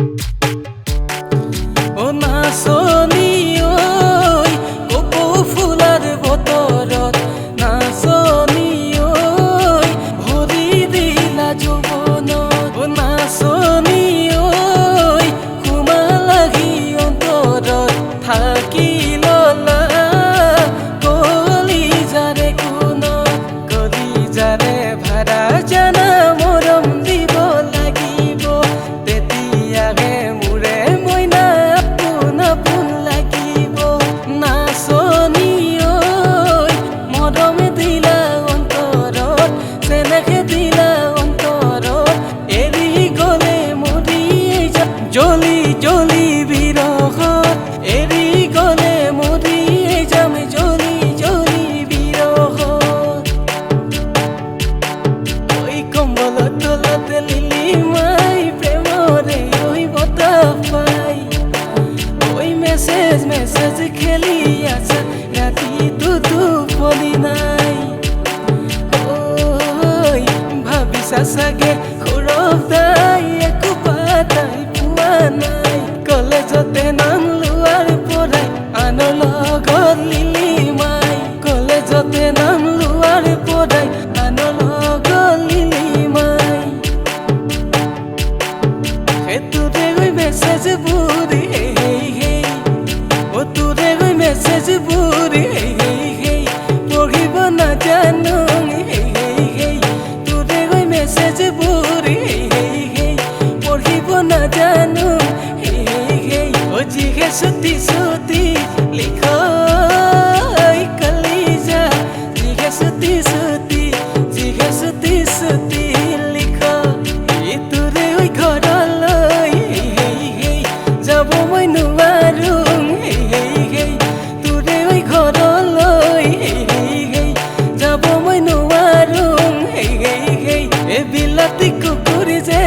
ও নাচনী ঐ কপৌ ফুলাৰ বতৰত নাচনী ঐ ভৰি দিলা যৌৱনত ও নাচনী ঐ সুমা লাগি অন্তৰত থাকি ললা কলিজাৰে কোনত কলিজাৰে ভাড়া জানা মৰম দিব লাগিব তেতিয়াহে মোৰে মইনা আপোন আপোন লাগিব নাচনী ঐ মৰম দিলা অন্তৰত চেনেহে দিলা অন্তৰত এৰি গ'লে মৰি জ্বলি জ্বলি বিৰহত এৰি গ'লে মৰি যাম জ্বলি জ্বলি বিৰহত ঐ কম্বলৰ তলতে লিলি মাই প্ৰেমৰে ঐ বতাহ পাই ঐ মেছেজ মেছেজ খেলি আছা ৰাতিটো টোপনি নাই ঐ ভাবিছা চাগে সৌৰভ দাই একো পাতাই পোৱা নাই কলেজতে নাম লোৱাৰ পৰাই আনৰ লগত লিলি মাই কলেজতে নাম লোৱাৰ পৰাই আনৰ লগত লিলি মাই সেইটোতে গৈ মেছেজ বুৰি তোৰে গৈ মেছেজ বুৰি পঢ়িব নাজানো তোৰে গৈ মেছেজ বুৰি পঢ়িব নাজানো ও জিহে চুটি চুটি লিখ কলিজা জিহে চুটি চুটি জিহে চুটি চুটি লিখ তোৰে ঐ ঘৰলৈ যাব মই নোৱাৰো তোৰে ঐ ঘৰলৈ যাব মই নোৱাৰো এই বিলাতী কুকুৰ যে